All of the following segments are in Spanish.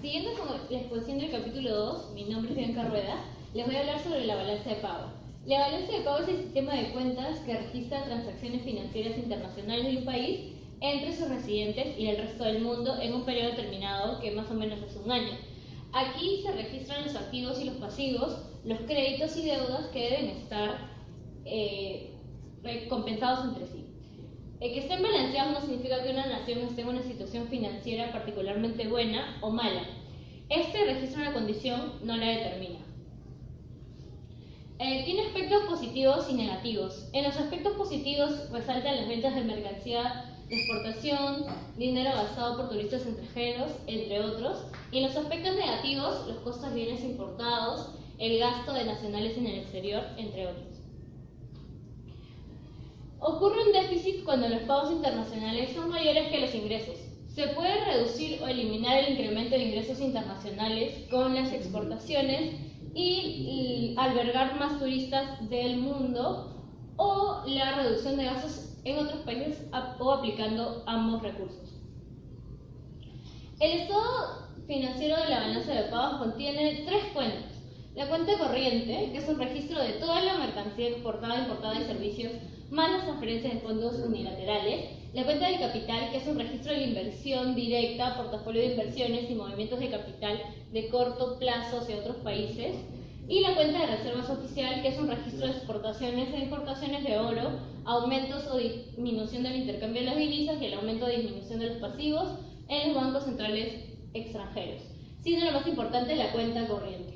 siguiendo con la exposición del capítulo 2, mi nombre es Bianca Rueda, les voy a hablar sobre la balanza de pago. La balanza de pago es el sistema de cuentas que registra transacciones financieras internacionales de un país entre sus residentes y el resto del mundo en un periodo determinado que más o menos es un año. Aquí se registran los activos y los pasivos, los créditos y deudas que deben estar compensados entre sí. Que estén balanceados no significa que una nación esté en una situación financiera particularmente buena o mala. Este registra una condición, no la determina. Tiene aspectos positivos y negativos. En los aspectos positivos resaltan las ventas de mercancía de exportación, dinero gastado por turistas extranjeros, entre otros. Y en los aspectos negativos, los costos de bienes importados, el gasto de nacionales en el exterior, entre otros. Ocurre un déficit cuando los pagos internacionales son mayores que los ingresos. Se puede reducir o eliminar el incremento de ingresos internacionales con las exportaciones y albergar más turistas del mundo o la reducción de gastos en otros países o aplicando ambos recursos. El estado financiero de la balanza de pagos contiene tres cuentas. La cuenta corriente, que es un registro de toda la mercancía exportada, importada y servicios, más las transferencias de fondos unilaterales. La cuenta del capital, que es un registro de la inversión directa, portafolio de inversiones y movimientos de capital de corto plazo hacia otros países. Y la cuenta de reservas oficial, que es un registro de exportaciones e importaciones de oro, aumentos o disminución del intercambio de las divisas y el aumento o disminución de los pasivos en los bancos centrales extranjeros, siendo lo más importante la cuenta corriente.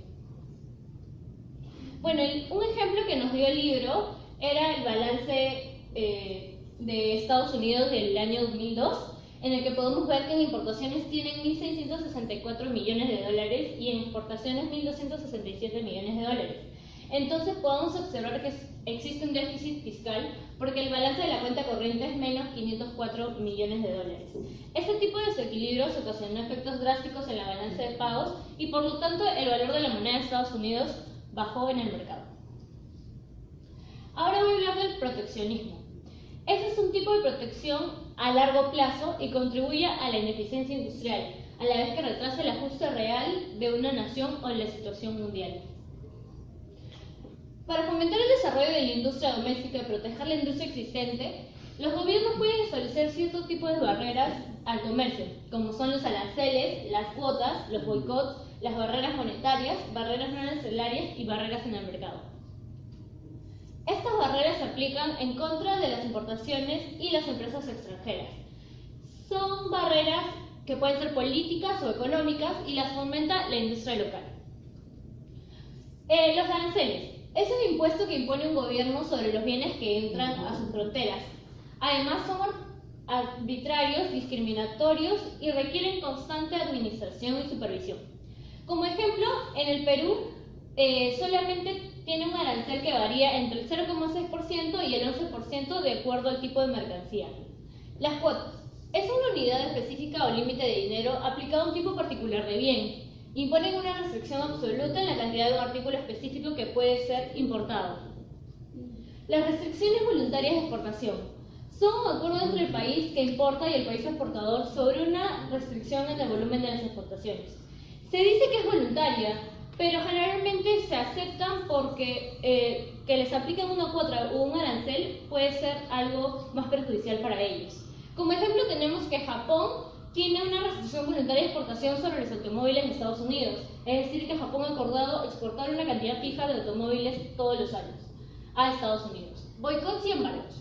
Bueno, un ejemplo que nos dio el libro era el balance de Estados Unidos del año 2002, en el que podemos ver que en importaciones tienen 1.664 millones de dólares y en exportaciones 1.267 millones de dólares. Entonces podemos observar que existe un déficit fiscal porque el balance de la cuenta corriente es menos 504 millones de dólares. Este tipo de desequilibrios ocasionó efectos drásticos en la balanza de pagos y por lo tanto el valor de la moneda de Estados Unidos bajó en el mercado. Ahora voy a hablar del proteccionismo. Este es un tipo de protección a largo plazo y contribuye a la ineficiencia industrial, a la vez que retrasa el ajuste real de una nación o la situación mundial. Para fomentar el desarrollo de la industria doméstica y proteger la industria existente, los gobiernos pueden establecer ciertos tipos de barreras al comercio, como son los aranceles, las cuotas, los boicots, las barreras monetarias, barreras no arancelarias y barreras en el mercado. Estas barreras se aplican en contra de las importaciones y las empresas extranjeras. Son barreras que pueden ser políticas o económicas y las fomenta la industria local. Los aranceles. Es un impuesto que impone un gobierno sobre los bienes que entran a sus fronteras. Además, son arbitrarios, discriminatorios y requieren constante administración y supervisión. Como ejemplo, en el Perú solamente tiene un arancel que varía entre el 0,6% y el 11% de acuerdo al tipo de mercancía. Las cuotas. Es una unidad específica o límite de dinero aplicado a un tipo particular de bien. Imponen una restricción absoluta en la cantidad de un artículo específico que puede ser importado. Las restricciones voluntarias de exportación. Son un acuerdo entre el país que importa y el país exportador sobre una restricción en el volumen de las exportaciones. Se dice que es voluntaria, pero generalmente se aceptan porque que les apliquen una cuota o un arancel puede ser algo más perjudicial para ellos. Como ejemplo tenemos que Japón tiene una restricción voluntaria de exportación sobre los automóviles de Estados Unidos, es decir que Japón ha acordado exportar una cantidad fija de automóviles todos los años a Estados Unidos. Boicots y embargos.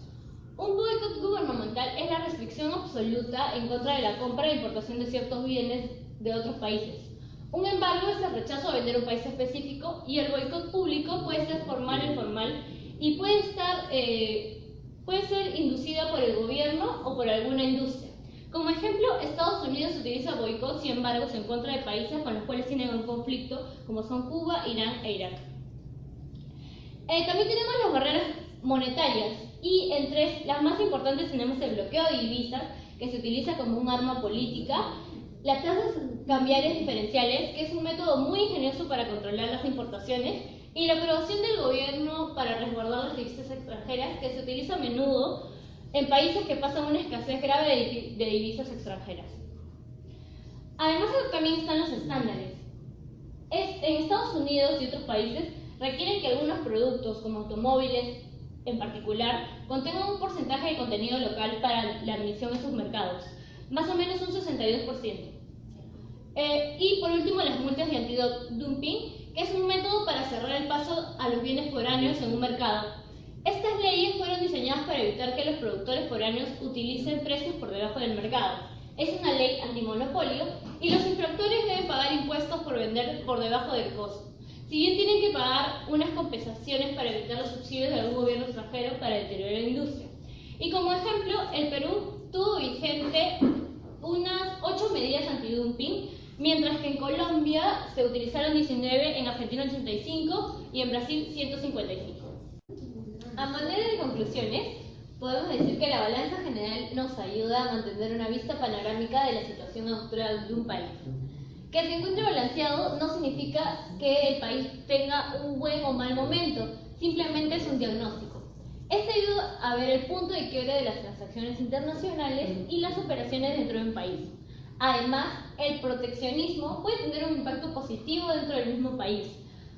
Un boicot gubernamental es la restricción absoluta en contra de la compra e importación de ciertos bienes de otros países. Un embargo es el rechazo a vender a un país específico y el boicot público puede ser formal o informal y puede ser inducida por el gobierno o por alguna industria. Como ejemplo, Estados Unidos utiliza boicots y embargos en contra de países con los cuales tienen un conflicto, como son Cuba, Irán e Irak. También tenemos las barreras monetarias y entre las más importantes tenemos el bloqueo de divisas, que se utiliza como un arma política, las tasas cambiarias diferenciales, que es un método muy ingenioso para controlar las importaciones, y la aprobación del gobierno para resguardar las divisas extranjeras, que se utiliza a menudo en países que pasan una escasez grave de divisas extranjeras. Además, también están los estándares. En Estados Unidos y otros países requieren que algunos productos, como automóviles en particular, contengan un porcentaje de contenido local para la admisión en sus mercados, más o menos un 62%. Y por último, las multas de antidumping, que es un método para cerrar el paso a los bienes foráneos en un mercado. Estas leyes fueron diseñadas para evitar que los productores foráneos utilicen precios por debajo del mercado. Es una ley antimonopolio y los infractores deben pagar impuestos por vender por debajo del costo. Si bien tienen que pagar unas compensaciones para evitar los subsidios de algún gobierno extranjero para deteriorar la industria. Y como ejemplo, el Perú tuvo vigente unas 8 medidas antidumping, mientras que en Colombia se utilizaron 19, en Argentina 85 y en Brasil 155. A manera de conclusiones, podemos decir que la balanza general nos ayuda a mantener una vista panorámica de la situación actual de un país. Que se encuentre balanceado no significa que el país tenga un buen o mal momento, simplemente es un diagnóstico. Este ayuda a ver el punto de quiebre de las transacciones internacionales y las operaciones dentro de un país. Además, el proteccionismo puede tener un impacto positivo dentro del mismo país,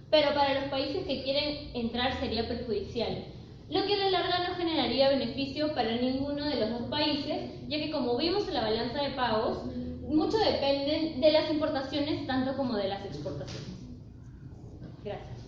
pero para los países que quieren entrar sería perjudicial, lo que a la larga no generaría beneficio para ninguno de los dos países, ya que como vimos en la balanza de pagos, mucho depende de las importaciones tanto como de las exportaciones. Gracias.